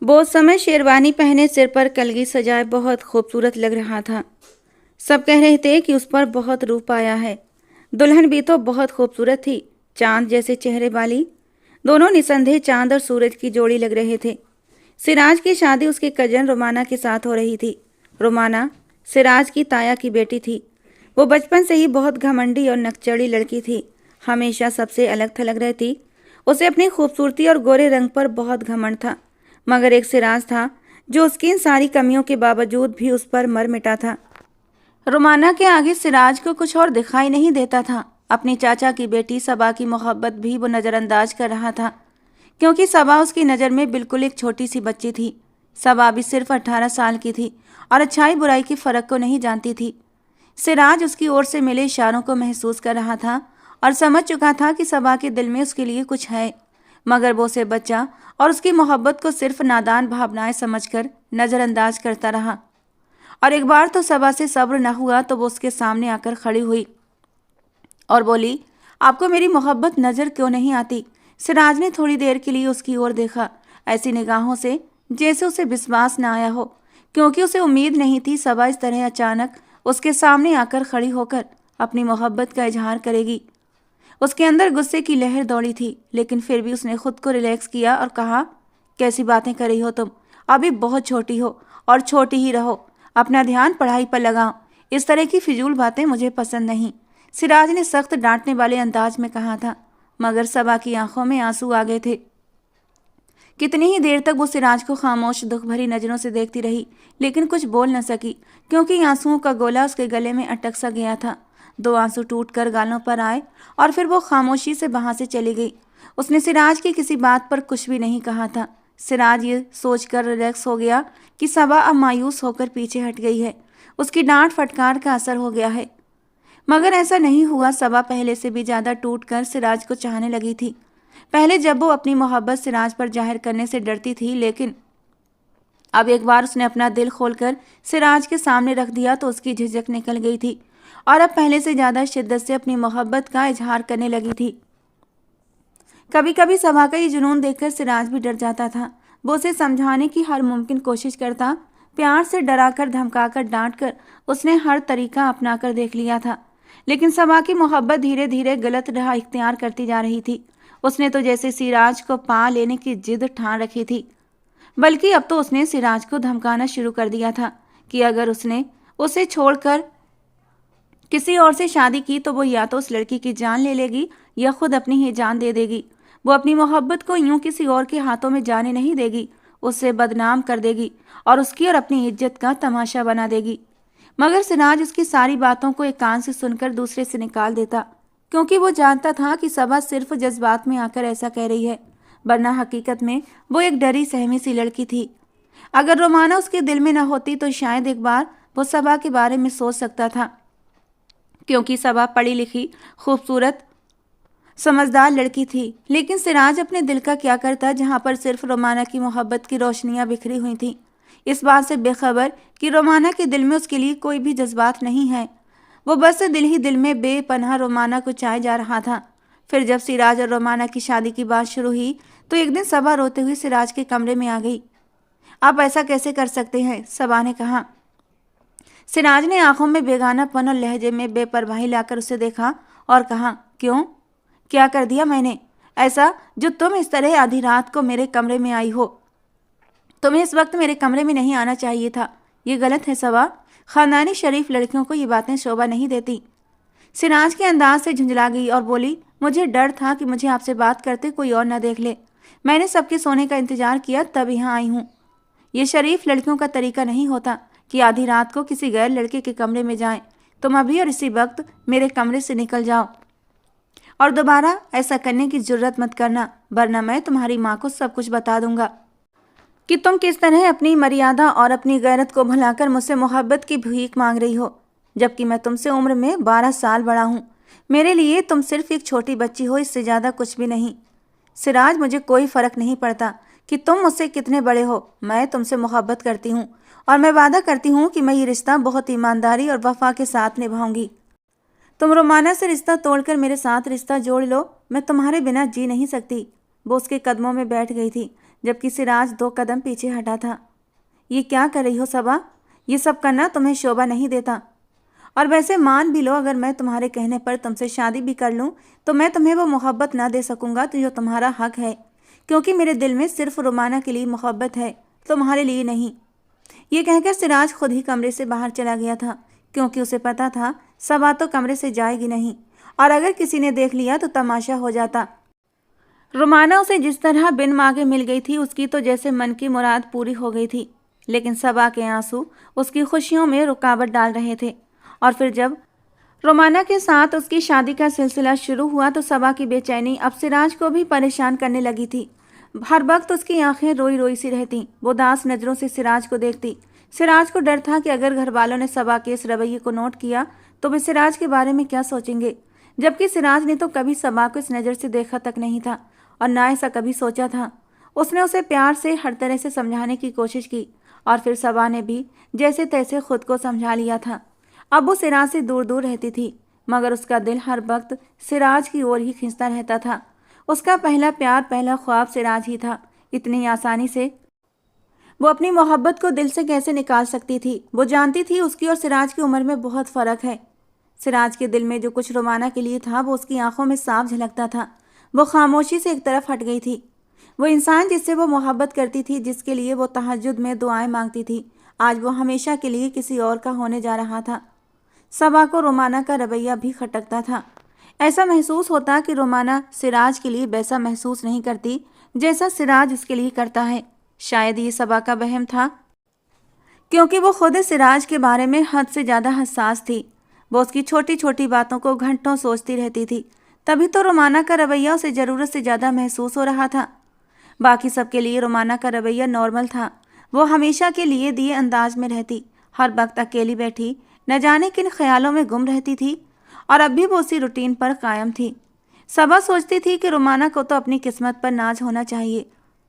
वो उस समय शेरवानी पहने सिर पर कलगी सजाए बहुत खूबसूरत लग रहा था। सब कह रहे थे कि उस पर बहुत रूप आया है। दुल्हन भी तो बहुत खूबसूरत थी, चांद जैसे चेहरे वाली। दोनों निसंदेह चांद और सूरज की जोड़ी लग रहे थे। सिराज की शादी उसके कजन रोमाना के साथ हो रही थी। रोमाना सिराज की ताया की बेटी थी। वो बचपन से ही बहुत घमंडी और नकचड़ी लड़की थी। हमेशा सबसे अलग थलग रहती। उसे अपनी खूबसूरती और गोरे रंग पर बहुत घमंड था। मगर एक सिराज था जो उसकी इन सारी कमियों के बावजूद भी उस पर मर मिटा था। रोमाना के आगे सिराज को कुछ और दिखाई नहीं देता था। अपनी चाचा की बेटी सबा की मोहब्बत भी वो नज़रअंदाज कर रहा था, क्योंकि सबा उसकी नज़र में बिल्कुल एक छोटी सी बच्ची थी। सबा भी सिर्फ 18 साल की थी और अच्छाई बुराई के फ़र्क को नहीं जानती थी। सिराज उसकी ओर से मिले इशारों को महसूस कर रहा था और समझ चुका था कि सबा के दिल में उसके लिए कुछ है, मगर वो उसे बच्चा और उसकी मोहब्बत को सिर्फ नादान भावनाएं समझकर नज़रअंदाज करता रहा। और एक बार तो सबा से सब्र न हुआ तो वो उसके सामने आकर खड़ी हुई और बोली, आपको मेरी मोहब्बत नज़र क्यों नहीं आती? सिराज ने थोड़ी देर के लिए उसकी ओर देखा, ऐसी निगाहों से जैसे उसे विश्वास न आया हो, क्योंकि उसे उम्मीद नहीं थी सबा इस तरह अचानक उसके सामने आकर खड़ी होकर अपनी मोहब्बत का इजहार करेगी। उसके अंदर गुस्से की लहर दौड़ी थी, लेकिन फिर भी उसने खुद को रिलैक्स किया और कहा, कैसी बातें कर रही हो तुम? अभी बहुत छोटी हो और छोटी ही रहो। अपना ध्यान पढ़ाई पर लगाओ। इस तरह की फिजूल बातें मुझे पसंद नहीं। सिराज ने सख्त डांटने वाले अंदाज में कहा था, मगर सबा की आंखों में आंसू आ गए थे। कितनी ही देर तक वो सिराज को खामोश दुख भरी नजरों से देखती रही, लेकिन कुछ बोल न सकी, क्योंकि आंसुओं का गोला उसके गले में अटक सा गया था। 2 आंसू टूटकर गालों पर आए और फिर वो खामोशी से वहां से चली गई। उसने सिराज की किसी बात पर कुछ भी नहीं कहा था। सिराज ये सोचकर रिलैक्स हो गया कि सबा अब मायूस होकर पीछे हट गई है, उसकी डांट फटकार का असर हो गया है। मगर ऐसा नहीं हुआ। सबा पहले से भी ज्यादा टूटकर सिराज को चाहने लगी थी। पहले जब वो अपनी मोहब्बत सिराज पर जाहिर करने से डरती थी, लेकिन अब एक बार उसने अपना दिल खोलकर सिराज के सामने रख दिया तो उसकी झिझक निकल गई थी और अब पहले से ज्यादा शिद्दत से अपनी मोहब्बत का इजहार करने लगी थी। कभी कभी सबा का ये जुनून देखकर सिराज भी डर जाता था। वो उसे समझाने की हर मुमकिन कोशिश करता, प्यार से डराकर धमकाकर डांटकर उसने हर तरीका अपनाकर देख लिया था, लेकिन सबा की मोहब्बत धीरे धीरे गलत राह इख्तियार करती जा रही थी। उसने तो जैसे सिराज को पा लेने की जिद ठान रखी थी, बल्कि अब तो उसने सिराज को धमकाना शुरू कर दिया था कि अगर उसने उसे छोड़कर किसी और से शादी की तो वो या तो उस लड़की की जान ले लेगी या खुद अपनी ही जान दे देगी। वो अपनी मोहब्बत को यूं किसी और के हाथों में जाने नहीं देगी, उससे बदनाम कर देगी और उसकी और अपनी इज्जत का तमाशा बना देगी। मगर सिराज उसकी सारी बातों को एक कान से सुनकर दूसरे से निकाल देता, क्योंकि वो जानता था कि सबा सिर्फ जज्बात में आकर ऐसा कह रही है, वरना हकीकत में वो एक डरी सहमी सी लड़की थी। अगर रोमाना उसके दिल में न होती तो शायद एक बार वो सबा के बारे में सोच सकता था, क्योंकि सबा पढ़ी लिखी, खूबसूरत, समझदार लड़की थी। लेकिन सिराज अपने दिल का क्या करता जहां पर सिर्फ रोमाना की मोहब्बत की रोशनियां बिखरी हुई थीं, इस बात से बेखबर कि रोमाना के दिल में उसके लिए कोई भी जज्बात नहीं है। वो बस दिल ही दिल में बेपनाह रोमाना को चाहे जा रहा था। फिर जब सिराज और रोमाना की शादी की बात शुरू हुई तो एक दिन सबा रोते हुए सिराज के कमरे में आ गई। आप ऐसा कैसे कर सकते हैं? सबा ने कहा। सिराज ने आंखों में बेगानापन और लहजे में बेपरवाही लाकर उसे देखा और कहा, क्यों? क्या कर दिया मैंने ऐसा जो तुम इस तरह आधी रात को मेरे कमरे में आई हो? तुम्हें इस वक्त मेरे कमरे में नहीं आना चाहिए था। ये गलत है सबा। खानदानी शरीफ लड़कियों को ये बातें शोभा नहीं देती। सिराज के अंदाज से झुंझला गई और बोली, मुझे डर था कि मुझे आपसे बात करते कोई और न देख ले। मैंने सबके सोने का इंतजार किया तब यहाँ आई हूँ। ये शरीफ लड़कियों का तरीका नहीं होता कि आधी रात को किसी गैर लड़के के कमरे में जाएं। तुम अभी और इसी वक्त मेरे कमरे से निकल जाओ और दोबारा ऐसा करने की जुर्रत मत करना, वरना मैं तुम्हारी माँ को सब कुछ बता दूंगा कि तुम किस तरह अपनी मर्यादा और अपनी गैरत को भुलाकर मुझसे मोहब्बत की भीख मांग रही हो, जबकि मैं तुमसे उम्र में 12 साल बड़ा हूँ। मेरे लिए तुम सिर्फ एक छोटी बच्ची हो, इससे ज़्यादा कुछ भी नहीं। सिराज, मुझे कोई फ़र्क नहीं पड़ता कि तुम मुझसे कितने बड़े हो। मैं तुमसे मोहब्बत करती हूँ और मैं वादा करती हूँ कि मैं ये रिश्ता बहुत ईमानदारी और वफा के साथ निभाऊंगी। तुम रोमाना से रिश्ता तोड़कर मेरे साथ रिश्ता जोड़ लो, मैं तुम्हारे बिना जी नहीं सकती। वो उसके कदमों में बैठ गई थी। जबकि सिराज 2 कदम पीछे हटा था। ये क्या कर रही हो सबा? ये सब करना तुम्हें शोभा नहीं देता। और वैसे मान भी लो, अगर मैं तुम्हारे कहने पर तुमसे शादी भी कर लूं तो मैं तुम्हें वो मोहब्बत ना दे सकूंगा तो जो तुम्हारा हक है, क्योंकि मेरे दिल में सिर्फ रोमाना के लिए मोहब्बत है, तुम्हारे लिए नहीं। ये कहकर सिराज खुद ही कमरे से बाहर चला गया था, क्योंकि उसे पता था सबा तो कमरे से जाएगी नहीं, और अगर किसी ने देख लिया तो तमाशा हो जाता। रोमाना उसे जिस तरह बिन मांगे मिल गई थी, उसकी तो जैसे मन की मुराद पूरी हो गई थी। लेकिन सबा के आंसू उसकी खुशियों में रुकावट डाल रहे थे। और फिर जब रोमाना के साथ उसकी शादी का सिलसिला शुरू हुआ तो सबा की बेचैनी अब सिराज को भी परेशान करने लगी थी। हर वक्त उसकी आंखें रोई रोई सी रहती। वो दास नज़रों से सिराज को देखती। सिराज को डर था कि अगर घर वालों ने सबा के इस रवैये को नोट किया तो वे सिराज के बारे में क्या सोचेंगे, जबकि सिराज ने तो कभी सबा को इस नज़र से देखा तक नहीं था और ना ऐसा कभी सोचा था। उसने उसे प्यार से हर तरह से समझाने की कोशिश की और फिर सबा ने भी जैसे तैसे खुद को समझा लिया था। अब वो सिराज से दूर दूर रहती थी, मगर उसका दिल हर वक्त सिराज की ओर ही खींचता रहता था। उसका पहला प्यार, पहला ख्वाब सिराज ही था। इतनी आसानी से वो अपनी मोहब्बत को दिल से कैसे निकाल सकती थी? वो जानती थी उसकी और सिराज की उम्र में बहुत फ़र्क है। सिराज के दिल में जो कुछ रोमाना के लिए था वो उसकी आंखों में साफ झलकता था। वो खामोशी से एक तरफ हट गई थी। वो इंसान जिससे वो मोहब्बत करती थी, जिसके लिए वो तहज्जुद में दुआएं मांगती थी, आज वो हमेशा के लिए किसी और का होने जा रहा था। सबा को रोमाना का रवैया भी खटकता था। ऐसा महसूस होता कि रोमाना सिराज के लिए वैसा महसूस नहीं करती जैसा सिराज उसके लिए करता है। शायद ये सबा का वहम था, क्योंकि वो खुद सिराज के बारे में हद से ज़्यादा हसास थी। वो उसकी छोटी छोटी बातों को घंटों सोचती रहती थी। तभी तो रोमाना का रवैया उसे ज़रूरत से ज़्यादा महसूस हो रहा था। बाकी सबके लिए रोमाना का रवैया नॉर्मल था। वो हमेशा के लिए दिए अंदाज में रहती, हर वक्त अकेली बैठी न जाने किन ख्यालों में गुम रहती थी, और अब भी वो उसी रूटीन पर कायम थी। सबा सोचती थी कि रोमाना को तो अपनी किस्मत पर नाज होना चाहिए।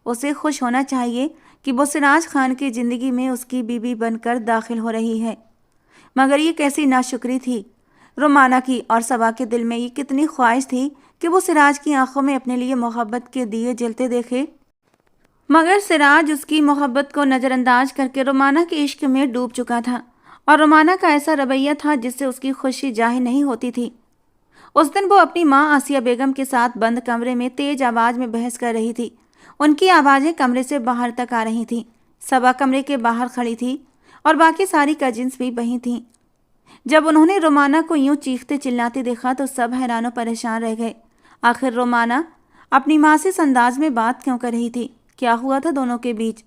उसे खुश होना चाहिए कि वो सिराज खान की ज़िंदगी में उसकी बीवी बनकर दाखिल हो रही है। मगर ये कैसी नाशुक्री थी रोमाना की, और सबा के दिल में ये कितनी ख्वाहिश थी कि वो सिराज की आंखों में अपने लिए मोहब्बत के दिए जलते देखे। मगर सिराज उसकी मोहब्बत को नज़रअंदाज करके रोमाना के इश्क में डूब चुका था, और रोमाना का ऐसा रवैया था जिससे उसकी खुशी जाहिर नहीं होती थी। उस दिन वो अपनी माँ आसिया बेगम के साथ बंद कमरे में तेज आवाज़ में बहस कर रही थी। उनकी आवाज़ें कमरे से बाहर तक आ रही थीं। सबा कमरे के बाहर खड़ी थी और बाकी सारी कजिन्स भी वहीं थीं। जब उन्होंने रोमाना को यूं चीखते चिल्लाते देखा तो सब हैरान और परेशान रह गए। आखिर रोमाना अपनी माँ से इस अंदाज में बात क्यों कर रही थी? क्या हुआ था दोनों के बीच?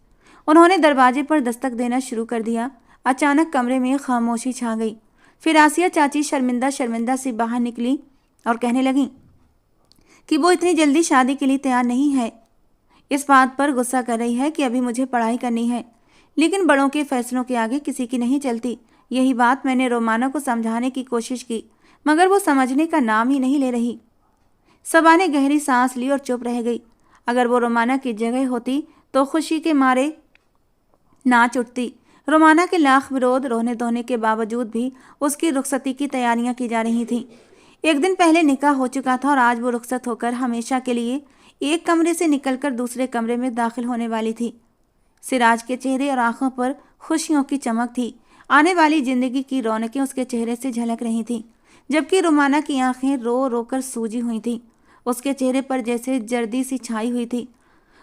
उन्होंने दरवाजे पर दस्तक देना शुरू कर दिया। अचानक कमरे में खामोशी छा गई। फिर आसिया चाची शर्मिंदा शर्मिंदा सी बाहर निकली और कहने लगी कि वो इतनी जल्दी शादी के लिए तैयार नहीं है। इस बात पर गुस्सा कर रही है कि अभी मुझे पढ़ाई करनी है, लेकिन बड़ों के फैसलों के आगे किसी की नहीं चलती। यही बात मैंने रोमाना को समझाने की कोशिश की, मगर वो समझने का नाम ही नहीं ले रही। सबा ने गहरी सांस ली और चुप रह गई। अगर वो रोमाना की जगह होती तो खुशी के मारे नाच उठती। रोमाना के लाख विरोध रोने धोने के बावजूद भी उसकी रुखसती की तैयारियां की जा रही थीं। एक दिन पहले निकाह हो चुका था और आज वो रुखसत होकर हमेशा के लिए एक कमरे से निकलकर दूसरे कमरे में दाखिल होने वाली थी। सिराज के चेहरे और आंखों पर खुशियों की चमक थी। आने वाली जिंदगी की रौनकें उसके चेहरे से झलक रही थीं, जबकि रोमाना की आंखें रो रो कर सूजी हुई थीं। उसके चेहरे पर जैसे जर्दी सी छाई हुई थी।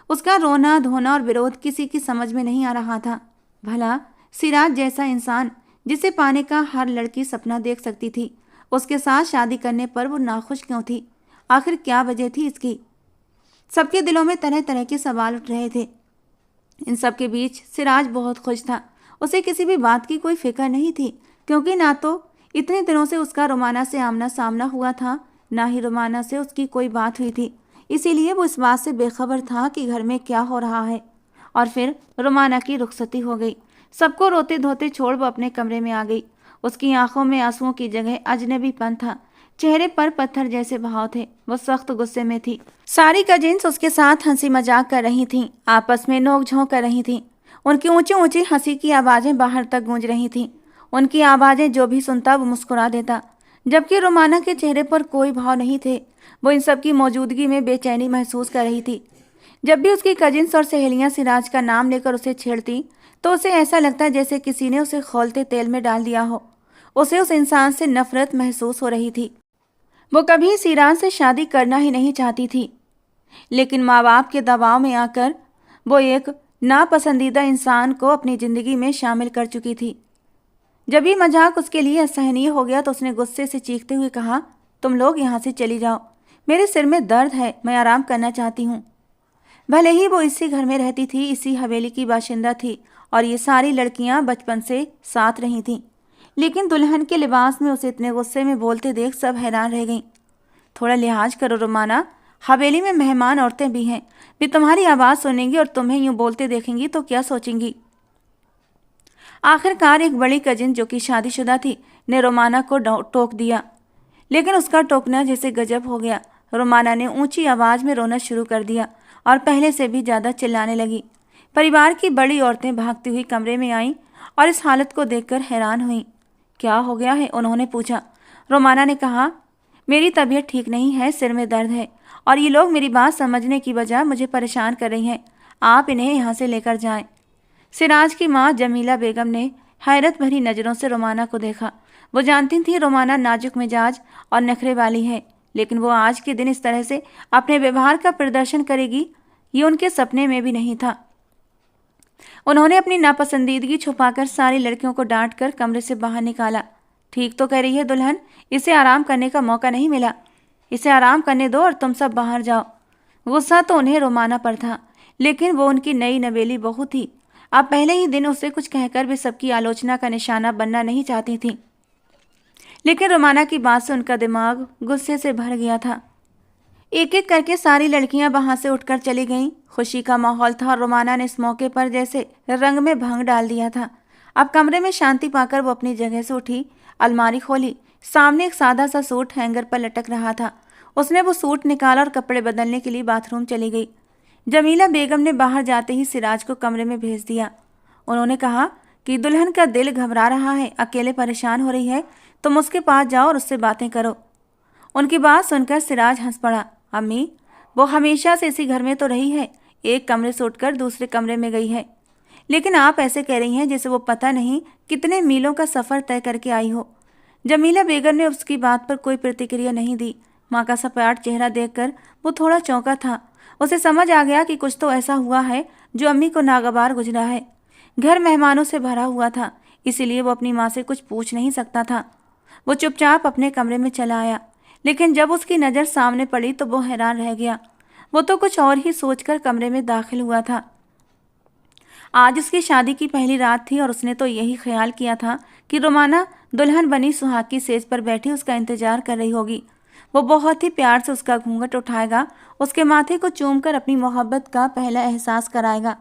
उसका रोना धोना और विरोध किसी की समझ में नहीं आ रहा था। भला सिराज जैसा इंसान जिसे पाने का हर लड़की सपना देख सकती थी, उसके साथ शादी करने पर वो नाखुश क्यों थी? आखिर क्या वजह थी इसकी? सबके दिलों में तरह तरह के सवाल उठ रहे थे। इन सब के बीच सिराज बहुत खुश था। उसे किसी भी बात की कोई फिक्र नहीं थी, क्योंकि ना तो इतने दिनों से उसका रोमाना से आमना सामना हुआ था, ना ही रोमाना से उसकी कोई बात हुई थी। इसीलिए वो इस बात से बेखबर था कि घर में क्या हो रहा है। और फिर रोमाना की रुखसती हो गई। सबको रोते धोते छोड़ वो अपने कमरे में आ गई। उसकी आंखों में आंसुओं की जगह अजनबीपन था। चेहरे पर पत्थर जैसे भाव थे। वो सख्त गुस्से में थी। सारी कजिन्स उसके साथ हंसी मजाक कर रही थीं, आपस में नोक-झोंक कर रही थीं। उनकी ऊंची ऊंची हंसी की आवाज़ें बाहर तक गूंज रही थीं। उनकी आवाज़ें जो भी सुनता वो मुस्कुरा देता, जबकि रोमाना के चेहरे पर कोई भाव नहीं थे। वो इन सब की मौजूदगी में बेचैनी महसूस कर रही थी। जब भी उसकी कजिन्स और सहेलियां सिराज का नाम लेकर उसे छेड़ती तो उसे ऐसा लगता जैसे किसी ने उसे खौलते तेल में डाल दिया हो। उसे उस इंसान से नफरत महसूस हो रही थी। वो कभी सिराज से शादी करना ही नहीं चाहती थी, लेकिन माँ बाप के दबाव में आकर वो एक नापसंदीदा इंसान को अपनी जिंदगी में शामिल कर चुकी थी। जब ये मजाक उसके लिए असहनीय हो गया तो उसने गुस्से से चीखते हुए कहा, तुम लोग यहाँ से चली जाओ, मेरे सिर में दर्द है, मैं आराम करना चाहती हूँ। भले ही वो इसी घर में रहती थी, इसी हवेली की बाशिंदा थी और ये सारी लड़कियां बचपन से साथ रही थीं, लेकिन दुल्हन के लिबास में उसे इतने गुस्से में बोलते देख सब हैरान रह गईं। थोड़ा लिहाज करो रोमाना, हवेली में मेहमान औरतें भी हैं, वे तुम्हारी आवाज़ सुनेंगी और तुम्हें यूं बोलते देखेंगी तो क्या सोचेंगी। आखिरकार एक बड़ी कजिन जो कि शादीशुदा थी ने रोमाना को टोक दिया, लेकिन उसका टोकना जैसे गजब हो गया। रोमाना ने ऊंची आवाज़ में रोना शुरू कर दिया और पहले से भी ज़्यादा चिल्लाने लगी। परिवार की बड़ी औरतें भागती हुई कमरे में आईं और इस हालत को देखकर हैरान हुईं। क्या हो गया है, उन्होंने पूछा। रोमाना ने कहा, मेरी तबीयत ठीक नहीं है, सिर में दर्द है और ये लोग मेरी बात समझने की बजाय मुझे परेशान कर रही हैं, आप इन्हें यहाँ से लेकर जाएं। सिराज की माँ जमीला बेगम ने हैरत भरी नज़रों से रोमाना को देखा। वो जानती थी रोमाना नाजुक मिजाज और नखरे वाली है, लेकिन वो आज के दिन इस तरह से अपने व्यवहार का प्रदर्शन करेगी ये उनके सपने में भी नहीं था। उन्होंने अपनी नापसंदीदगी छुपाकर सारी लड़कियों को डांटकर कमरे से बाहर निकाला। ठीक तो कह रही है दुल्हन, इसे आराम करने का मौका नहीं मिला, इसे आराम करने दो और तुम सब बाहर जाओ। गुस्सा तो उन्हें रोमाना पर था, लेकिन वो उनकी नई नवेली बहू थी। अब पहले ही दिन उसे कुछ कहकर भी सबकी आलोचना का निशाना बनना नहीं चाहती थी, लेकिन रोमाना की बात से उनका दिमाग गुस्से से भर गया था। एक एक करके सारी लड़कियां वहां से उठकर चली गईं। खुशी का माहौल था और रोमाना ने इस मौके पर जैसे रंग में भंग डाल दिया था। अब कमरे में शांति पाकर वो अपनी जगह से उठी, अलमारी खोली। सामने एक सादा सा सूट हैंगर पर लटक रहा था। उसने वो सूट निकाला और कपड़े बदलने के लिए बाथरूम चली गई। जमीला बेगम ने बाहर जाते ही सिराज को कमरे में भेज दिया। उन्होंने कहा कि दुल्हन का दिल घबरा रहा है, अकेले परेशान हो रही है, तुम उसके पास जाओ और उससे बातें करो। उनकी बात सुनकर सिराज हंस पड़ा। अम्मी, वो हमेशा से इसी घर में तो रही है, एक कमरे से उठकर दूसरे कमरे में गई है, लेकिन आप ऐसे कह रही हैं जैसे वो पता नहीं कितने मीलों का सफ़र तय करके आई हो। जमीला बेगम ने उसकी बात पर कोई प्रतिक्रिया नहीं दी। माँ का सपाट चेहरा देखकर वो थोड़ा चौंका था। उसे समझ आ गया कि कुछ तो ऐसा हुआ है जो अम्मी को नागवार गुजरा है। घर मेहमानों से भरा हुआ था, इसीलिए वो अपनी माँ से कुछ पूछ नहीं सकता था। वो चुपचाप अपने कमरे में चला आया, लेकिन जब उसकी नज़र सामने पड़ी तो वो हैरान रह गया। वो तो कुछ और ही सोचकर कमरे में दाखिल हुआ था। आज उसकी शादी की पहली रात थी और उसने तो यही ख्याल किया था कि रोमाना दुल्हन बनी सुहाग की सेज पर बैठी उसका इंतजार कर रही होगी। वो बहुत ही प्यार से उसका घूंघट उठाएगा, उसके माथे को चूमकर अपनी मोहब्बत का पहला एहसास कराएगा।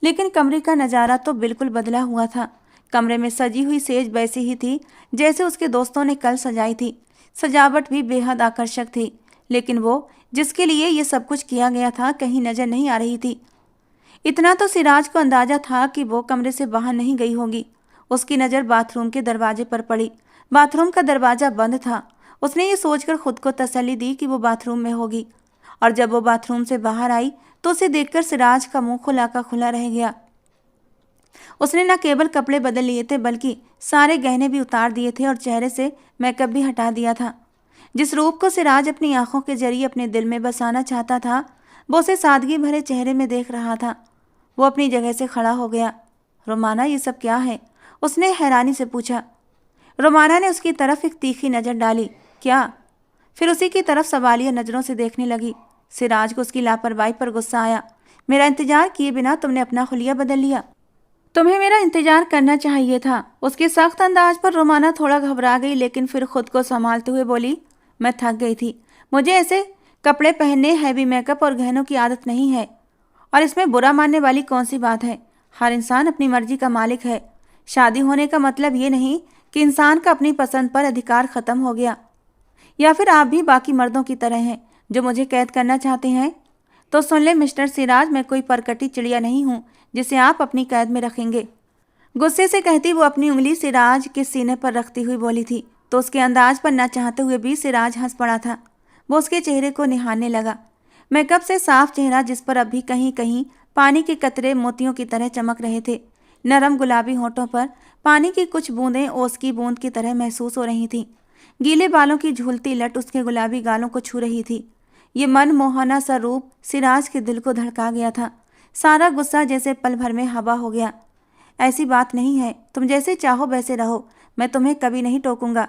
लेकिन कमरे का नज़ारा तो बिल्कुल बदला हुआ था। कमरे में सजी हुई सेज वैसी ही थी जैसे उसके दोस्तों ने कल सजाई थी। सजावट भी बेहद आकर्षक थी, लेकिन वो जिसके लिए ये सब कुछ किया गया था कहीं नजर नहीं आ रही थी। इतना तो सिराज को अंदाजा था कि वो कमरे से बाहर नहीं गई होगी। उसकी नज़र बाथरूम के दरवाजे पर पड़ी। बाथरूम का दरवाज़ा बंद था। उसने ये सोचकर खुद को तसल्ली दी कि वो बाथरूम में होगी, और जब वो बाथरूम से बाहर आई तो उसे देखकर सिराज का मुंह खुला का खुला रह गया। उसने न केवल कपड़े बदल लिए थे बल्कि सारे गहने भी उतार दिए थे और चेहरे से मेकअप भी हटा दिया था। जिस रूप को सिराज अपनी आंखों के जरिए अपने दिल में बसाना चाहता था वो उसे सादगी भरे चेहरे में देख रहा था। वो अपनी जगह से खड़ा हो गया। रोमाना, ये सब क्या है? उसने हैरानी से पूछा। रोमाना ने उसकी तरफ एक तीखी नज़र डाली। क्या? फिर उसी की तरफ सवालिया नज़रों से देखने लगी। सिराज को उसकी लापरवाही पर गुस्सा आया। मेरा इंतजार किए बिना तुमने अपना हुलिया बदल लिया। तुम्हें मेरा इंतजार करना चाहिए था। उसके सख्त अंदाज पर रोमाना थोड़ा घबरा गई, लेकिन फिर खुद को संभालते हुए बोली, मैं थक गई थी। मुझे ऐसे कपड़े पहनने, हैवी मेकअप और गहनों की आदत नहीं है, और इसमें बुरा मानने वाली कौन सी बात है? हर इंसान अपनी मर्जी का मालिक है। शादी होने का मतलब ये नहीं कि इंसान का अपनी पसंद पर अधिकार खत्म हो गया, या फिर आप भी बाकी मर्दों की तरह हैं जो मुझे कैद करना चाहते हैं। तो सुन ले मिस्टर सिराज, मैं कोई परकटी चिड़िया नहीं हूँ जिसे आप अपनी कैद में रखेंगे। गुस्से से कहती वो अपनी उंगली सिराज के सीने पर रखती हुई बोली थी, तो उसके अंदाज पर न चाहते हुए भी सिराज हंस पड़ा था। वो उसके चेहरे को निहारने लगा। मेकअप से साफ चेहरा जिस पर अभी कहीं कहीं पानी के कतरे मोतियों की तरह चमक रहे थे। नरम गुलाबी होठों पर पानी की कुछ बूंदें ओस की बूंद की तरह महसूस हो रही थीं। गीले बालों की झूलती लट उसके गुलाबी गालों को छू रही थी। ये मनमोहना सा रूप सिराज के दिल को धड़का गया था। सारा गुस्सा जैसे पल भर में हवा हो गया। ऐसी बात नहीं है, तुम जैसे चाहो वैसे रहो, मैं तुम्हें कभी नहीं टोकूंगा,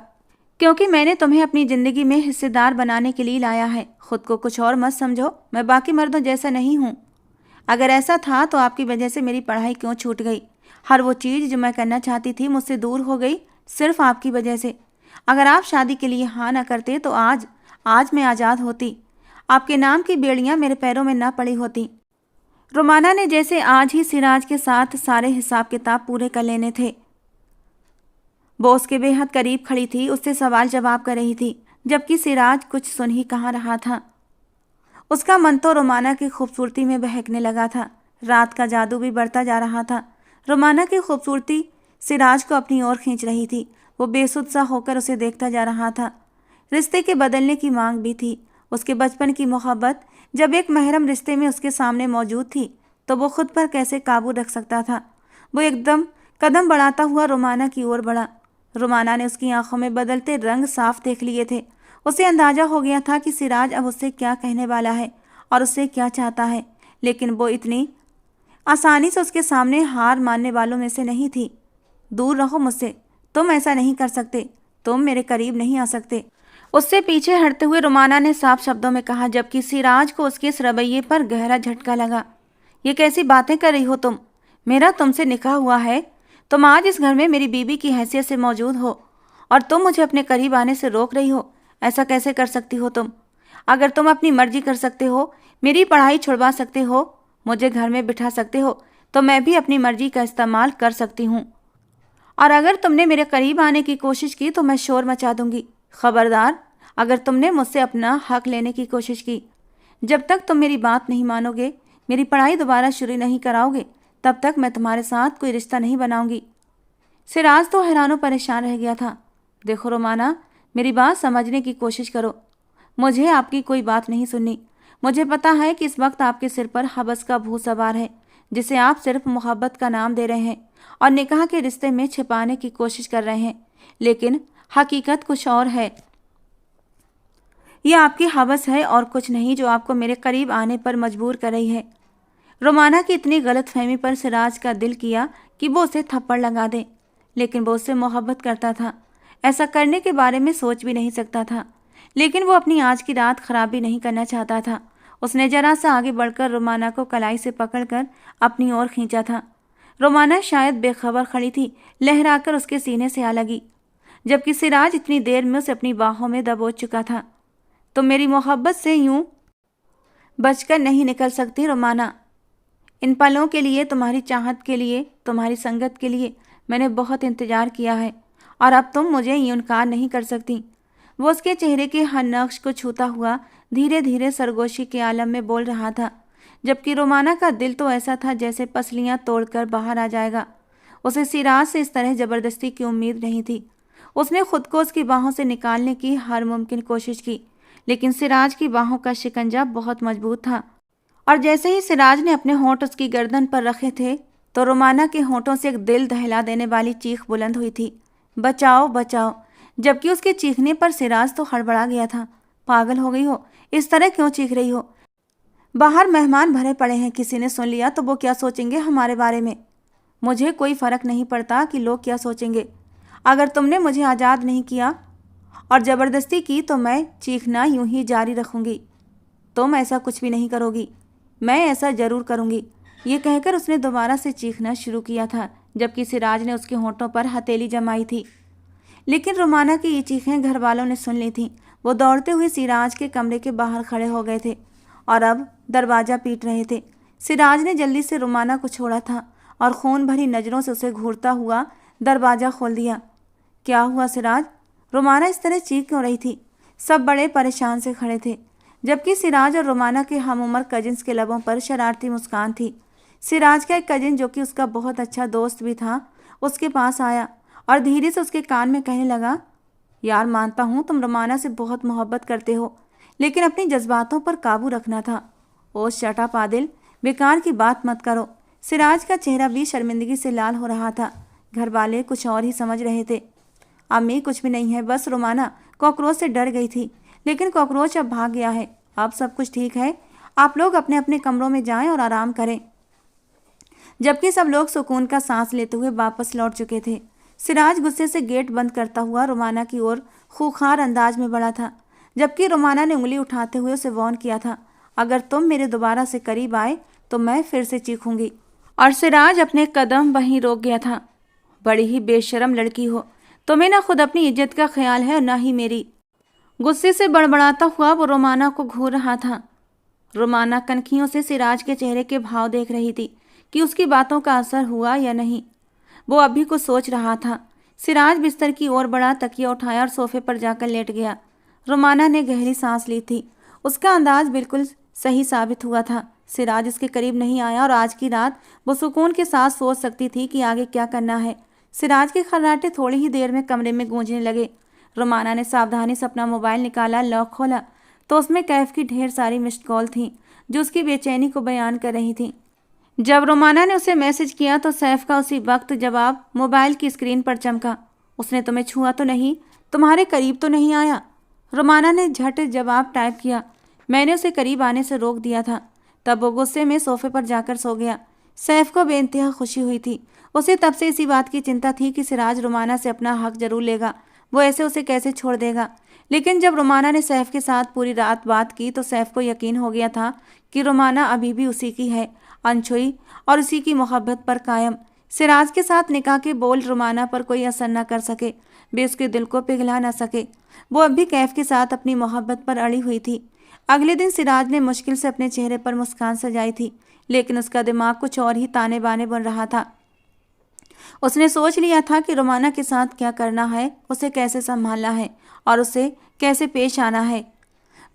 क्योंकि मैंने तुम्हें अपनी जिंदगी में हिस्सेदार बनाने के लिए लाया है। खुद को कुछ और मत समझो, मैं बाकी मर्दों जैसा नहीं हूँ। अगर ऐसा था तो आपकी वजह से मेरी पढ़ाई क्यों छूट गई? हर वो चीज़ जो मैं करना चाहती थी मुझसे दूर हो गई, सिर्फ आपकी वजह से। अगर आप शादी के लिए हाँ न करते तो आज आज मैं आज़ाद होती। आपके नाम की बेड़ियाँ मेरे पैरों में ना पड़ी होती। रोमाना ने जैसे आज ही सिराज के साथ सारे हिसाब किताब पूरे कर लेने थे। वो उसके बेहद करीब खड़ी थी, उससे सवाल जवाब कर रही थी, जबकि सिराज कुछ सुन ही कहाँ रहा था। उसका मन तो रोमाना की खूबसूरती में बहकने लगा था। रात का जादू भी बढ़ता जा रहा था। रोमाना की खूबसूरती सिराज को अपनी ओर खींच रही थी। वो बेसुध सा होकर उसे देखता जा रहा था। रिश्ते के बदलने की मांग भी थी। उसके बचपन की मोहब्बत जब एक महरम रिश्ते में उसके सामने मौजूद थी तो वो खुद पर कैसे काबू रख सकता था। वो एकदम कदम बढ़ाता हुआ रोमाना की ओर बढ़ा। रोमाना ने उसकी आंखों में बदलते रंग साफ देख लिए थे। उसे अंदाजा हो गया था कि सिराज अब उससे क्या कहने वाला है और उससे क्या चाहता है, लेकिन वो इतनी आसानी से उसके सामने हार मानने वालों में से नहीं थी। दूर रहो मुझसे, तुम ऐसा नहीं कर सकते, तुम मेरे करीब नहीं आ सकते, उससे पीछे हटते हुए रोमाना ने साफ शब्दों में कहा, जबकि सिराज को उसके इस रवैये पर गहरा झटका लगा। ये कैसी बातें कर रही हो तुम? मेरा तुमसे निकाह हुआ है। तुम आज इस घर में मेरी बीवी की हैसियत से मौजूद हो और तुम मुझे अपने करीब आने से रोक रही हो। ऐसा कैसे कर सकती हो तुम? अगर तुम अपनी मर्जी कर सकते हो, मेरी पढ़ाई छुड़वा सकते हो, मुझे घर में बिठा सकते हो, तो मैं भी अपनी मर्जी का इस्तेमाल कर सकती हूँ। और अगर तुमने मेरे करीब आने की कोशिश की तो मैं शोर मचा दूंगी। खबरदार, अगर तुमने मुझसे अपना हक लेने की कोशिश की, जब तक तुम मेरी बात नहीं मानोगे, मेरी पढ़ाई दोबारा शुरू नहीं कराओगे, तब तक मैं तुम्हारे साथ कोई रिश्ता नहीं बनाऊंगी। सिराज तो हैरानों परेशान रह गया था। देखो रोमाना, मेरी बात समझने की कोशिश करो। मुझे आपकी कोई बात नहीं सुननी। मुझे पता है कि इस वक्त आपके सिर पर हवस का भूत सवार है, जिसे आप सिर्फ मोहब्बत का नाम दे रहे हैं और निकाह के रिश्ते में छिपाने की कोशिश कर रहे हैं, लेकिन हकीकत कुछ और है। यह आपकी हवस है और कुछ नहीं, जो आपको मेरे करीब आने पर मजबूर कर रही है। रोमाना की इतनी गलतफहमी पर सिराज का दिल किया कि वो उसे थप्पड़ लगा दे, लेकिन वो उससे मोहब्बत करता था। ऐसा करने के बारे में सोच भी नहीं सकता था, लेकिन वो अपनी आज की रात खराब भी नहीं करना चाहता था। उसने जरा सा आगे बढ़कर रोमाना को कलाई से पकड़कर अपनी ओर खींचा था। रोमाना शायद बेखबर खड़ी थी, लहराकर उसके सीने से आ लगी, जबकि सिराज इतनी देर में उसे अपनी बाहों में दबोच चुका था। तुम मेरी मोहब्बत से यूं बचकर नहीं निकल सकती रोमाना। इन पलों के लिए, तुम्हारी चाहत के लिए, तुम्हारी संगत के लिए मैंने बहुत इंतजार किया है और अब तुम मुझे यूं इनकार नहीं कर सकती। वो उसके चेहरे के हर नक्श को छूता हुआ धीरे धीरे सरगोशी के आलम में बोल रहा था, जबकि रोमाना का दिल तो ऐसा था जैसे पसलियां तोड़कर बाहर आ जाएगा। उसे सिराज से इस तरह जबरदस्ती की उम्मीद नहीं थी। उसने खुद को उसकी बाहों से निकालने की हर मुमकिन कोशिश की, लेकिन सिराज की बाहों का शिकंजा बहुत मजबूत था और जैसे ही सिराज ने अपने होंठ उसकी गर्दन पर रखे थे तो रोमाना के होंठों से एक दिल दहला देने वाली चीख बुलंद हुई थी, बचाओ बचाओ। जबकि उसके चीखने पर सिराज तो हड़बड़ा गया था। पागल हो गई हो? इस तरह क्यों चीख रही हो? बाहर मेहमान भरे पड़े हैं, किसी ने सुन लिया तो वो क्या सोचेंगे हमारे बारे में? मुझे कोई फर्क नहीं पड़ता कि लोग क्या सोचेंगे। अगर तुमने मुझे आज़ाद नहीं किया और ज़बरदस्ती की तो मैं चीखना यूं ही जारी रखूंगी। तुम ऐसा कुछ भी नहीं करोगी, मैं ऐसा जरूर करूंगी। ये कहकर उसने दोबारा से चीखना शुरू किया था, जबकि सिराज ने उसके होंठों पर हथेली जमाई थी। लेकिन रोमाना की ये चीखें घर वालों ने सुन ली थीं। वो दौड़ते हुए सिराज के कमरे के बाहर खड़े हो गए थे और अब दरवाज़ा पीट रहे थे। सिराज ने जल्दी से रोमाना को छोड़ा था और खून भरी नज़रों से उसे घूरता हुआ दरवाज़ा खोल दिया। क्या हुआ सिराज? रोमाना इस तरह चीख क्यों रही थी? सब बड़े परेशान से खड़े थे, जबकि सिराज और रोमाना के हम उम्र कजिन्स के लबों पर शरारती मुस्कान थी। सिराज का एक कजिन, जो कि उसका बहुत अच्छा दोस्त भी था, उसके पास आया और धीरे से उसके कान में कहने लगा, यार मानता हूँ तुम रोमाना से बहुत मोहब्बत करते हो, लेकिन अपने जज्बातों पर काबू रखना था। ओ शटा पादिल, बेकार की बात मत करो। सिराज का चेहरा भी शर्मिंदगी से लाल हो रहा था। घर वाले कुछ और ही समझ रहे थे। अम्मी कुछ भी नहीं है, बस रोमाना कॉकरोच से डर गई थी, लेकिन कॉकरोच अब भाग गया है। अब सब कुछ ठीक है। आप लोग अपने अपने कमरों में जाएं और आराम करें। जबकि सब लोग सुकून का सांस लेते हुए वापस लौट चुके थे। सिराज गुस्से से गेट बंद करता हुआ रोमाना की ओर खूंखार अंदाज में बढ़ा था, जबकि रोमाना ने उंगली उठाते हुए उसे वार्न किया था, अगर तुम मेरे दोबारा से करीब आए तो मैं फिर से चीखूंगी। और सिराज अपने कदम वहीं रोक गया था। बड़ी ही बेशरम लड़की हो, तुम्हें ना खुद अपनी इज्जत का ख्याल है और ना ही मेरी। गुस्से से बड़बड़ाता हुआ वो रोमाना को घूर रहा था। रोमाना कनखियों से सिराज के चेहरे के भाव देख रही थी कि उसकी बातों का असर हुआ या नहीं। वो अभी कुछ सोच रहा था। सिराज बिस्तर की ओर बढ़ा, तकिया उठाया और सोफे पर जाकर लेट गया। रोमाना ने गहरी सांस ली थी। उसका अंदाज बिल्कुल सही साबित हुआ था। सिराज उसके करीब नहीं आया और आज की रात वो सुकून के साथ सोच सकती थी कि आगे क्या करना है। सिराज के खर्राटे थोड़ी ही देर में कमरे में गूंजने लगे। रोमाना ने सावधानी से अपना मोबाइल निकाला, लॉक खोला तो उसमें कैफ की ढेर सारी मिस्ड कॉल थी जो उसकी बेचैनी को बयान कर रही थी। जब रोमाना ने उसे मैसेज किया तो सैफ का उसी वक्त जवाब मोबाइल की स्क्रीन पर चमका। उसने तुम्हें छुआ तो नहीं, तुम्हारे करीब तो नहीं आया? रोमाना ने झट जवाब टाइप किया। मैंने उसे करीब आने से रोक दिया था। तब वो गुस्से में सोफे पर जाकर सो गया। सैफ को बेइंतहा खुशी हुई थी। उसे तब से इसी बात की चिंता थी कि सिराज रोमाना से अपना हक जरूर लेगा, वो ऐसे उसे कैसे छोड़ देगा। लेकिन जब रोमाना ने सैफ के साथ पूरी रात बात की तो सैफ को यकीन हो गया था कि रोमाना अभी भी उसी की है, अनछुई और उसी की मोहब्बत पर कायम। सिराज के साथ निकाह के बोल रोमाना पर कोई असर न कर सके, वे उसके दिल को पिघला न सके। वो अब भी कैफ के साथ अपनी मोहब्बत पर अड़ी हुई थी। अगले दिन सिराज ने मुश्किल से अपने चेहरे पर मुस्कान सजाई थी, लेकिन उसका दिमाग कुछ और ही ताने बाने बन रहा था। उसने सोच लिया था कि रोमाना के साथ क्या करना है, उसे कैसे संभालना है और उसे कैसे पेश आना है।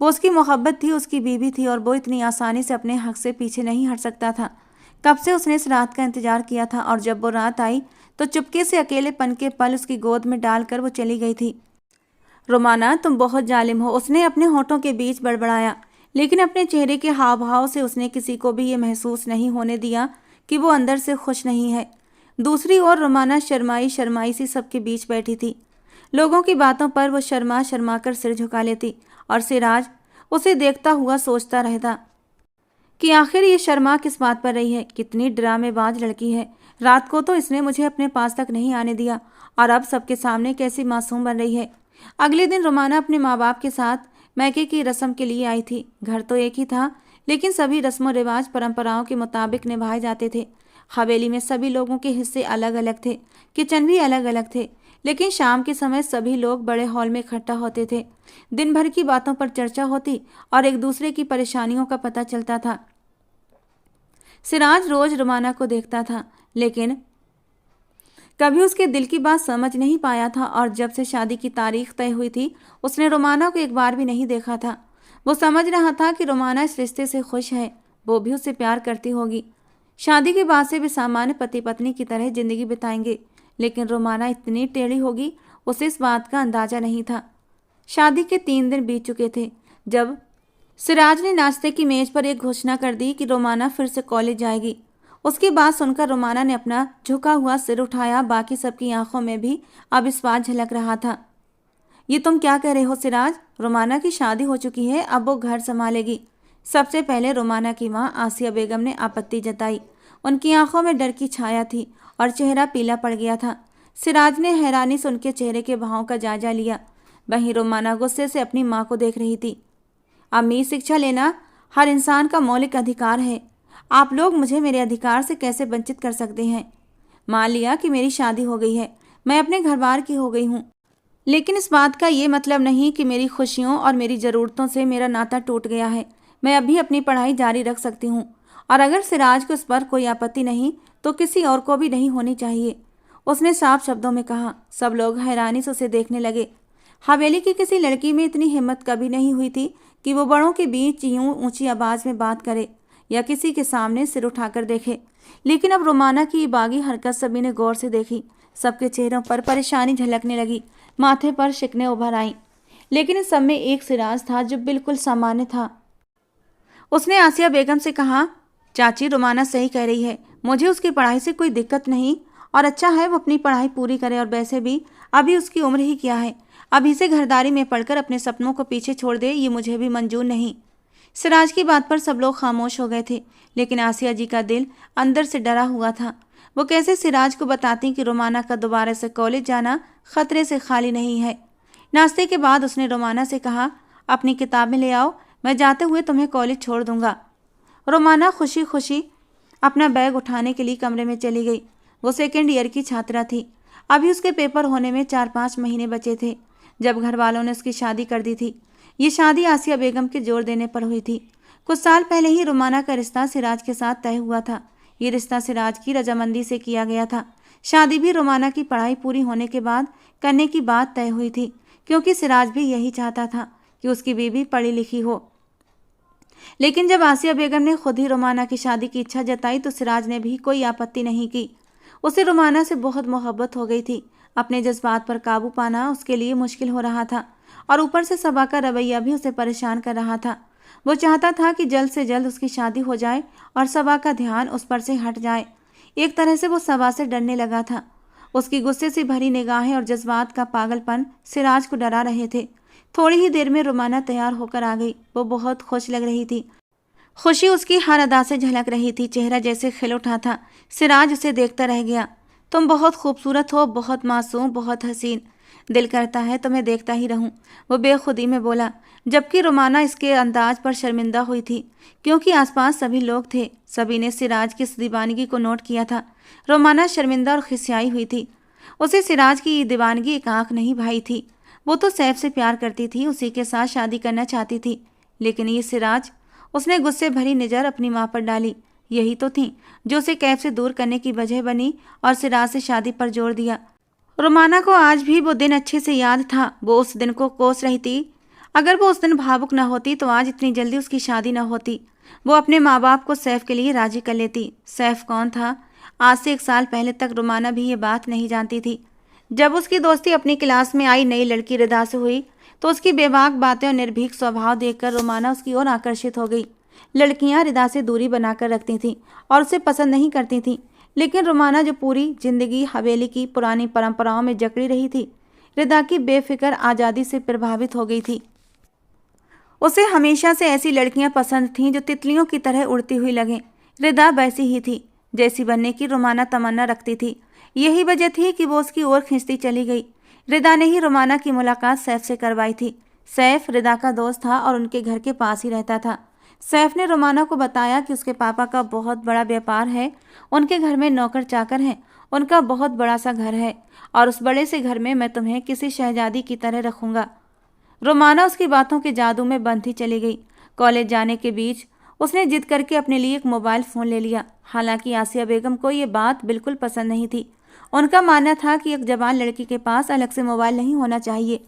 वो उसकी मोहब्बत थी, उसकी बीवी थी और वो इतनी आसानी से अपने हक से पीछे नहीं हट सकता था। कब से उसने इस रात का इंतजार किया था और जब वो रात आई तो चुपके से अकेलेपन के पल उसकी गोद में डालकर वो चली गई थी। रोमाना तुम बहुत जालिम हो, उसने अपने होठों के बीच बड़बड़ाया, लेकिन अपने चेहरे के हाव भाव से उसने किसी को भी ये महसूस नहीं होने दिया कि वो अंदर से खुश नहीं है। दूसरी ओर रोमाना शर्माई शर्माई सी सबके बीच बैठी थी। लोगों की बातों पर वो शर्मा शर्मा कर सिर झुका लेती और सिराज उसे देखता हुआ सोचता रहता कि आखिर ये शर्मा किस बात पर रही है। कितनी ड्रामेबाज लड़की है। रात को तो इसने मुझे अपने पास तक नहीं आने दिया और अब सबके सामने कैसी मासूम बन रही है। अगले दिन रोमाना अपने माँ बाप के साथ मैके की रस्म के लिए आई थी। घर तो एक ही था, लेकिन सभी रस्मों रिवाज परंपराओं के मुताबिक निभाए जाते थे। हवेली में सभी लोगों के हिस्से अलग अलग थे, किचन भी अलग अलग थे, लेकिन शाम के समय सभी लोग बड़े हॉल में इकट्ठा होते थे। दिन भर की बातों पर चर्चा होती और एक दूसरे की परेशानियों का पता चलता था। सिराज रोज रोमाना को देखता था, लेकिन कभी उसके दिल की बात समझ नहीं पाया था और जब से शादी की तारीख तय हुई थी उसने रोमाना को एक बार भी नहीं देखा था। वो समझ रहा था कि रोमाना इस रिश्ते से खुश है, वो भी उससे प्यार करती होगी। शादी के बाद से भी सामान्य पति पत्नी की तरह जिंदगी बिताएंगे, लेकिन रोमाना इतनी टेढ़ी होगी उसे इस बात का अंदाजा नहीं था। शादी के 3 दिन बीत चुके थे जब सिराज ने नाश्ते की मेज पर एक घोषणा कर दी कि रोमाना फिर से कॉलेज जाएगी। उसकी बात सुनकर रोमाना ने अपना झुका हुआ सिर उठाया। बाकी सबकी आंखों में भी अब इस बात झलक रहा था। ये तुम क्या कह रहे हो सिराज? रोमाना की शादी हो चुकी है, अब वो घर संभालेगी। सबसे पहले रोमाना की मां आसिया बेगम ने आपत्ति जताई। उनकी आंखों में डर की छाया थी और चेहरा पीला पड़ गया था। सिराज ने हैरानी से उनके चेहरे के भावों का जायजा लिया। वहीं रोमाना गुस्से से अपनी माँ को देख रही थी। अम्मी, शिक्षा लेना हर इंसान का मौलिक अधिकार है, आप लोग मुझे मेरे अधिकार से कैसे वंचित कर सकते हैं? मान लिया कि मेरी शादी हो गई है, मैं अपने घर बार की हो गई हूँ, लेकिन इस बात का ये मतलब नहीं कि मेरी खुशियों और मेरी ज़रूरतों से मेरा नाता टूट गया है। मैं अभी अपनी पढ़ाई जारी रख सकती हूँ और अगर सिराज को इस पर कोई आपत्ति नहीं तो किसी और को भी नहीं होनी चाहिए, उसने साफ शब्दों में कहा। सब लोग हैरानी से उसे देखने लगे। हवेली की किसी लड़की में इतनी हिम्मत कभी नहीं हुई थी कि वो बड़ों के बीच यूं ऊंची आवाज़ में बात करे या किसी के सामने सिर उठाकर देखे, लेकिन अब रोमाना की बागी हरकत सभी ने गौर से देखी। सबके चेहरों पर परेशानी झलकने लगी, माथे पर शिकने उभर आईं, लेकिन इस सब में एक सिराज था जो बिल्कुल सामान्य था। उसने आसिया बेगम से कहा, चाची रोमाना सही कह रही है, मुझे उसकी पढ़ाई से कोई दिक्कत नहीं और अच्छा है वो अपनी पढ़ाई पूरी करे और वैसे भी अभी उसकी उम्र ही क्या है, अभी से घरदारी में पढ़कर अपने सपनों को पीछे छोड़ दे ये मुझे भी मंजूर नहीं। सिराज की बात पर सब लोग खामोश हो गए थे, लेकिन आसिया जी का दिल अंदर से डरा हुआ था। वो कैसे सिराज को बताती कि रोमाना का दोबारा से कॉलेज जाना खतरे से खाली नहीं है। नाश्ते के बाद उसने रोमाना से कहा, अपनी किताबें ले आओ, मैं जाते हुए तुम्हें कॉलेज छोड़ दूंगा। रोमाना खुशी खुशी अपना बैग उठाने के लिए कमरे में चली गई। वो सेकेंड ईयर की छात्रा थी। अभी उसके पेपर होने में 4-5 महीने बचे थे जब घर वालों ने उसकी शादी कर दी थी। ये शादी आसिया बेगम के जोर देने पर हुई थी। कुछ साल पहले ही रोमाना का रिश्ता सिराज के साथ तय हुआ था। ये रिश्ता सिराज की रजामंदी से किया गया था। शादी भी रोमाना की पढ़ाई पूरी होने के बाद करने की बात तय हुई थी, क्योंकि सिराज भी यही चाहता था कि उसकी बीवी पढ़ी लिखी हो। लेकिन जब आसिया बेगम ने खुद ही रोमाना की शादी की इच्छा जताई तो सिराज ने भी कोई आपत्ति नहीं की। उसे रोमाना से बहुत मोहब्बत हो गई थी। अपने जज्बात पर काबू पाना उसके लिए मुश्किल हो रहा था और ऊपर से सबा का रवैया भी उसे परेशान कर रहा था। वो चाहता था कि जल्द से जल्द उसकी शादी हो जाए और सबा का ध्यान उस पर से हट जाए। एक तरह से वो सबा से डरने लगा था। उसकी गुस्से से भरी निगाहें और जज्बात का पागलपन सिराज को डरा रहे थे। थोड़ी ही देर में रोमाना तैयार होकर आ गई। वो बहुत खुश लग रही थी। खुशी उसकी हर अदा से झलक रही थी। चेहरा जैसे खिल उठा था। सिराज उसे देखता रह गया। तुम बहुत खूबसूरत हो, बहुत मासूम, बहुत हसीन। दिल करता है तुम्हें देखता ही रहूं, वो बेखुदी में बोला, जबकि रोमाना इसके अंदाज पर शर्मिंदा हुई थी, क्योंकि आसपास सभी लोग थे। सभी ने सिराज की इस दीवानगी को नोट किया था। रोमाना शर्मिंदा और खिसियाई हुई थी। उसे सिराज की दीवानगी एक आंख नहीं भाई थी। वो तो सैफ से प्यार करती थी, उसी के साथ शादी करना चाहती थी। लेकिन ये सिराज, उसने गुस्से भरी नज़र अपनी माँ पर डाली। यही तो थी जो उसे कैफ से दूर करने की वजह बनी और सिराज से शादी पर जोर दिया। रोमाना को आज भी वो दिन अच्छे से याद था। वो उस दिन को कोस रही थी। अगर वो उस दिन भावुक न होती तो आज इतनी जल्दी उसकी शादी न होती। वो अपने माँ बाप को सैफ के लिए राजी कर लेती। सैफ कौन था? आज से 1 साल पहले तक रोमाना भी ये बात नहीं जानती थी। जब उसकी दोस्ती अपनी क्लास में आई नई लड़की रिदा से हुई तो उसकी बेबाक बातें और निर्भीक स्वभाव देखकर रोमाना उसकी ओर आकर्षित हो गई। लड़कियां रिदा से दूरी बनाकर रखती थीं और उसे पसंद नहीं करती थीं, लेकिन रोमाना जो पूरी जिंदगी हवेली की पुरानी परंपराओं में जकड़ी रही थी, रिदा की बेफिक्र आज़ादी से प्रभावित हो गई थी। उसे हमेशा से ऐसी लड़कियां पसंद थीं जो तितलियों की तरह उड़ती हुई लगें। रिदा वैसी ही थी जैसी बनने की रोमाना तमन्ना रखती थी। यही वजह थी कि वो उसकी ओर खींचती चली गई। रिदा ने ही रोमाना की मुलाकात सैफ से करवाई थी। सैफ रिदा का दोस्त था और उनके घर के पास ही रहता था। सैफ ने रोमाना को बताया कि उसके पापा का बहुत बड़ा व्यापार है, उनके घर में नौकर चाकर हैं, उनका बहुत बड़ा सा घर है और उस बड़े से घर में मैं तुम्हें किसी शहजादी की तरह रखूंगा। रोमाना उसकी बातों के जादू में बंधी चली गई। कॉलेज जाने के बीच उसने जिद करके अपने लिए एक मोबाइल फ़ोन ले लिया। हालांकि आसिया बेगम को ये बात बिल्कुल पसंद नहीं थी। उनका मानना था कि एक जवान लड़की के पास अलग से मोबाइल नहीं होना चाहिए।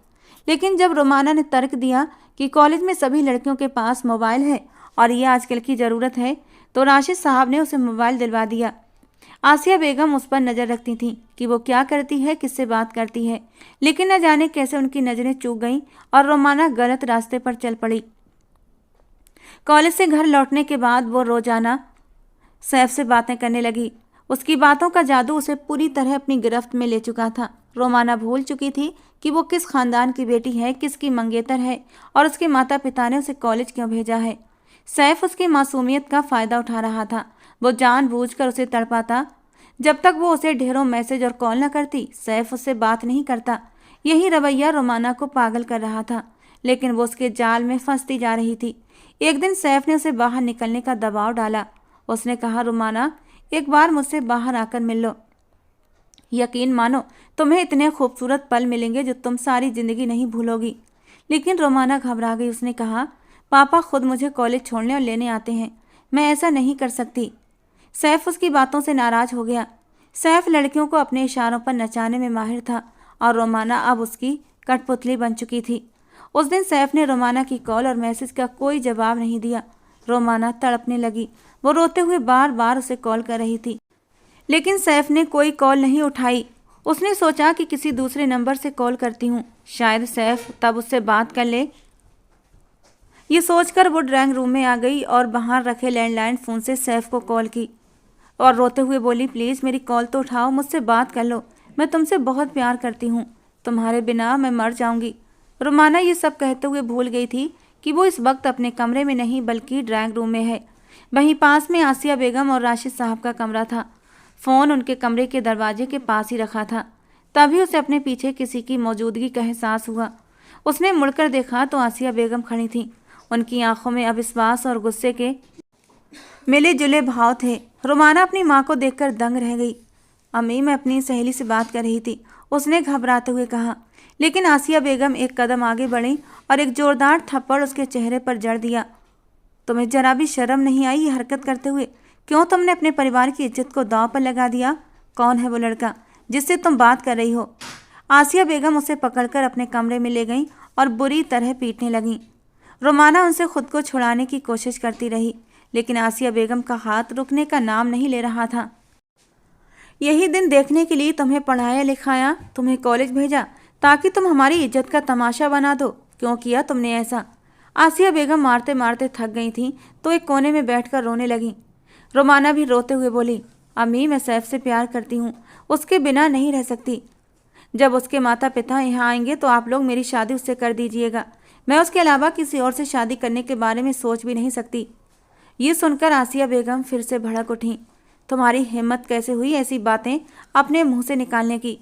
लेकिन जब रोमाना ने तर्क दिया कि कॉलेज में सभी लड़कियों के पास मोबाइल है और ये आजकल की ज़रूरत है, तो राशिद साहब ने उसे मोबाइल दिलवा दिया। आसिया बेगम उस पर नज़र रखती थीं कि वो क्या करती है, किससे बात करती है, लेकिन न जाने कैसे उनकी नज़रें चूक गईं और रोमाना गलत रास्ते पर चल पड़ी। कॉलेज से घर लौटने के बाद वो रोजाना सैफ से बातें करने लगी। उसकी बातों का जादू उसे पूरी तरह अपनी गिरफ्त में ले चुका था। रोमाना भूल चुकी थी कि वो किस खानदान की बेटी है, किसकी मंगेतर है और उसके माता पिता ने उसे कॉलेज क्यों भेजा है। सैफ उसकी मासूमियत का फ़ायदा उठा रहा था। वो जानबूझकर उसे तड़पाता। जब तक वो उसे ढेरों मैसेज और कॉल न करती, सैफ उससे बात नहीं करता। यही रवैया रोमाना को पागल कर रहा था, लेकिन वो उसके जाल में फंसती जा रही थी। एक दिन सैफ ने उसे बाहर निकलने का दबाव डाला। उसने कहा, रोमाना, एक बार मुझसे बाहर आकर मिल लो। यकीन मानो तुम्हें इतने खूबसूरत पल मिलेंगे जो तुम सारी ज़िंदगी नहीं भूलोगी। लेकिन रोमाना घबरा गई। उसने कहा, पापा खुद मुझे कॉलेज छोड़ने और लेने आते हैं, मैं ऐसा नहीं कर सकती। सैफ उसकी बातों से नाराज़ हो गया। सैफ लड़कियों को अपने इशारों पर नचाने में माहिर था और रोमाना अब उसकी कठपुतली बन चुकी थी। उस दिन सैफ ने रोमाना की कॉल और मैसेज का कोई जवाब नहीं दिया। रोमाना तड़पने लगी। वो रोते हुए बार बार उसे कॉल कर रही थी, लेकिन सैफ ने कोई कॉल नहीं उठाई। उसने सोचा कि किसी दूसरे नंबर से कॉल करती हूँ, शायद सैफ तब उससे बात कर ले। ये सोचकर वो ड्राइंग रूम में आ गई और बाहर रखे लैंडलाइन फ़ोन से सैफ को कॉल की और रोते हुए बोली, प्लीज़ मेरी कॉल तो उठाओ, मुझसे बात कर लो, मैं तुमसे बहुत प्यार करती हूँ, तुम्हारे बिना मैं मर जाऊँगी। रोमाना ये सब कहते हुए भूल गई थी कि वो इस वक्त अपने कमरे में नहीं बल्कि ड्राइंग रूम में है। वहीं पास में आसिया बेगम और राशिद साहब का कमरा था। फ़ोन उनके कमरे के दरवाजे के पास ही रखा था। तभी उसे अपने पीछे किसी की मौजूदगी का एहसास हुआ। उसने मुड़कर देखा तो आसिया बेगम खड़ी थीं। उनकी आंखों में अविश्वास और गुस्से के मिले जुले भाव थे। रोमाना अपनी माँ को देखकर दंग रह गई। अम्मी, मैं अपनी सहेली से बात कर रही थी, उसने घबराते हुए कहा। लेकिन आसिया बेगम एक कदम आगे बढ़ी और एक जोरदार थप्पड़ उसके चेहरे पर जड़ दिया। तुम्हें जरा भी शर्म नहीं आई ये हरकत करते हुए? क्यों तुमने अपने परिवार की इज्जत को दांव पर लगा दिया? कौन है वो लड़का जिससे तुम बात कर रही हो? आसिया बेगम उसे पकड़कर अपने कमरे में ले गईं और बुरी तरह पीटने लगीं। रोमाना उनसे खुद को छुड़ाने की कोशिश करती रही, लेकिन आसिया बेगम का हाथ रुकने का नाम नहीं ले रहा था। यही दिन देखने के लिए तुम्हें पढ़ाया लिखाया, तुम्हें कॉलेज भेजा ताकि तुम हमारी इज्जत का तमाशा बना दो। क्यों किया तुमने ऐसा? आसिया बेगम मारते मारते थक गई थीं तो एक कोने में बैठकर रोने लगीं। रोमाना भी रोते हुए बोली, अम्मी, मैं सैफ से प्यार करती हूँ, उसके बिना नहीं रह सकती। जब उसके माता पिता यहाँ आएंगे तो आप लोग मेरी शादी उससे कर दीजिएगा। मैं उसके अलावा किसी और से शादी करने के बारे में सोच भी नहीं सकती। ये सुनकर आसिया बेगम फिर से भड़क उठीं। तुम्हारी हिम्मत कैसे हुई ऐसी बातें अपने मुंह से निकालने की?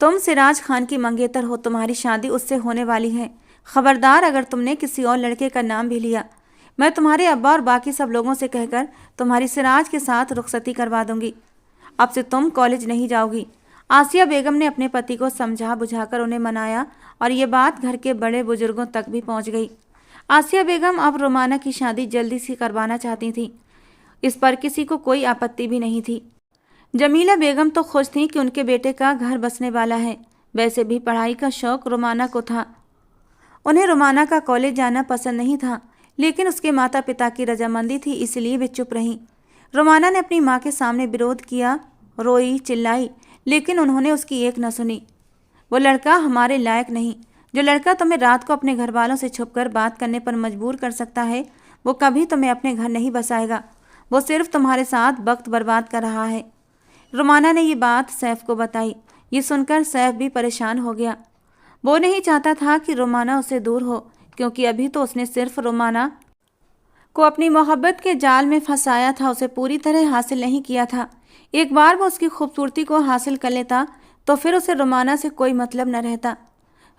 तुम सिराज खान की मंगेतर हो, तुम्हारी शादी उससे होने वाली है। खबरदार, अगर तुमने किसी और लड़के का नाम भी लिया, मैं तुम्हारे अब्बा और बाकी सब लोगों से कहकर तुम्हारी सिराज के साथ रुखसती करवा दूंगी। अब से तुम कॉलेज नहीं जाओगी। आसिया बेगम ने अपने पति को समझा बुझाकर उन्हें मनाया और ये बात घर के बड़े बुजुर्गों तक भी पहुंच गई। आसिया बेगम अब रोमाना की शादी जल्दी से करवाना चाहती थी। इस पर किसी को कोई आपत्ति भी नहीं थी। जमीला बेगम तो खुश थी कि उनके बेटे का घर बसने वाला है। वैसे भी पढ़ाई का शौक रोमाना को था। उन्हें रोमाना का कॉलेज जाना पसंद नहीं था, लेकिन उसके माता पिता की रजामंदी थी, इसलिए वे चुप रहीं। रोमाना ने अपनी माँ के सामने विरोध किया, रोई चिल्लाई, लेकिन उन्होंने उसकी एक न सुनी। वो लड़का हमारे लायक नहीं। जो लड़का तुम्हें रात को अपने घर वालों से छुपकर बात करने पर मजबूर कर सकता है, वो कभी तुम्हें अपने घर नहीं बसाएगा। वो सिर्फ तुम्हारे साथ वक्त बर्बाद कर रहा है। रोमाना ने ये बात सैफ को बताई। ये सुनकर सैफ भी परेशान हो गया। वो नहीं चाहता था कि रोमाना उससे दूर हो, क्योंकि अभी तो उसने सिर्फ रोमाना को अपनी मोहब्बत के जाल में फंसाया था, उसे पूरी तरह हासिल नहीं किया था। एक बार वो उसकी खूबसूरती को हासिल कर लेता तो फिर उसे रोमाना से कोई मतलब न रहता।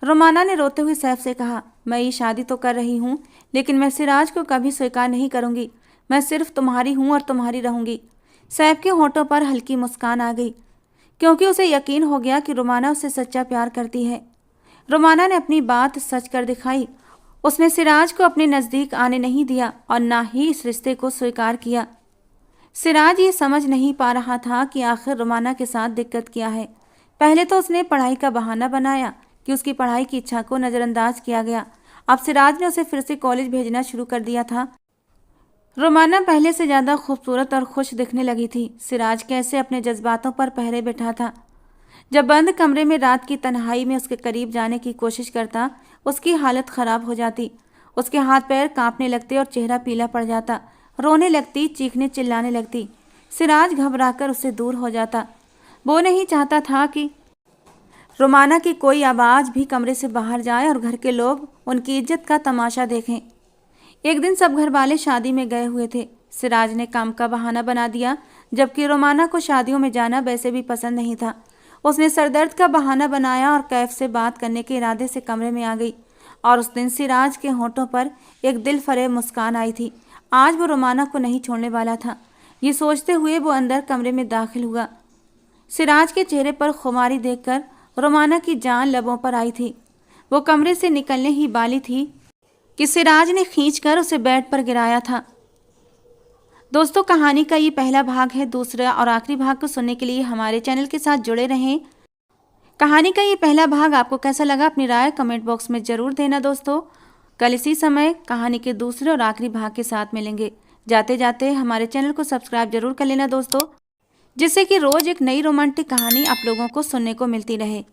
रोमाना ने रोते हुए सैफ से कहा, मैं ये शादी तो कर रही हूँ, लेकिन मैं सिराज को कभी स्वीकार नहीं करूँगी। मैं सिर्फ तुम्हारी हूँ और तुम्हारी रहूँगी। सैफ के होठों पर हल्की मुस्कान आ गई, क्योंकि उसे यकीन हो गया कि रोमाना उससे सच्चा प्यार करती है। रोमाना ने अपनी बात सच कर दिखाई। उसने सिराज को अपने नज़दीक आने नहीं दिया और ना ही इस रिश्ते को स्वीकार किया। सिराज ये समझ नहीं पा रहा था कि आखिर रोमाना के साथ दिक्कत क्या है। पहले तो उसने पढ़ाई का बहाना बनाया कि उसकी पढ़ाई की इच्छा को नज़रअंदाज किया गया। अब सिराज ने उसे फिर से कॉलेज भेजना शुरू कर दिया था। रोमाना पहले से ज़्यादा खूबसूरत और खुश दिखने लगी थी। सिराज कैसे अपने जज्बातों पर पहरे बैठा था। जब बंद कमरे में रात की तन्हाई में उसके करीब जाने की कोशिश करता, उसकी हालत ख़राब हो जाती। उसके हाथ पैर कांपने लगते और चेहरा पीला पड़ जाता। रोने लगती, चीखने चिल्लाने लगती। सिराज घबराकर उससे दूर हो जाता। वो नहीं चाहता था कि रोमाना की कोई आवाज़ भी कमरे से बाहर जाए और घर के लोग उनकी इज्जत का तमाशा देखें। एक दिन सब घर वाले शादी में गए हुए थे। सिराज ने काम का बहाना बना दिया, जबकि रोमाना को शादियों में जाना वैसे भी पसंद नहीं था। उसने सरदर्द का बहाना बनाया और कैफ से बात करने के इरादे से कमरे में आ गई। और उस दिन सिराज के होठों पर एक दिल फरेब मुस्कान आई थी। आज वो रोमाना को नहीं छोड़ने वाला था। ये सोचते हुए वो अंदर कमरे में दाखिल हुआ। सिराज के चेहरे पर खुमारी देखकर रोमाना की जान लबों पर आई थी। वो कमरे से निकलने ही वाली थी कि सिराज ने खींचकर उसे बेड पर गिराया था। दोस्तों, कहानी का ये पहला भाग है। दूसरा और आखिरी भाग को सुनने के लिए हमारे चैनल के साथ जुड़े रहें। कहानी का ये पहला भाग आपको कैसा लगा, अपनी राय कमेंट बॉक्स में ज़रूर देना। दोस्तों, कल इसी समय कहानी के दूसरे और आखिरी भाग के साथ मिलेंगे। जाते जाते हमारे चैनल को सब्सक्राइब जरूर कर लेना दोस्तों, जिससे कि रोज़ एक नई रोमांटिक कहानी आप लोगों को सुनने को मिलती रहे।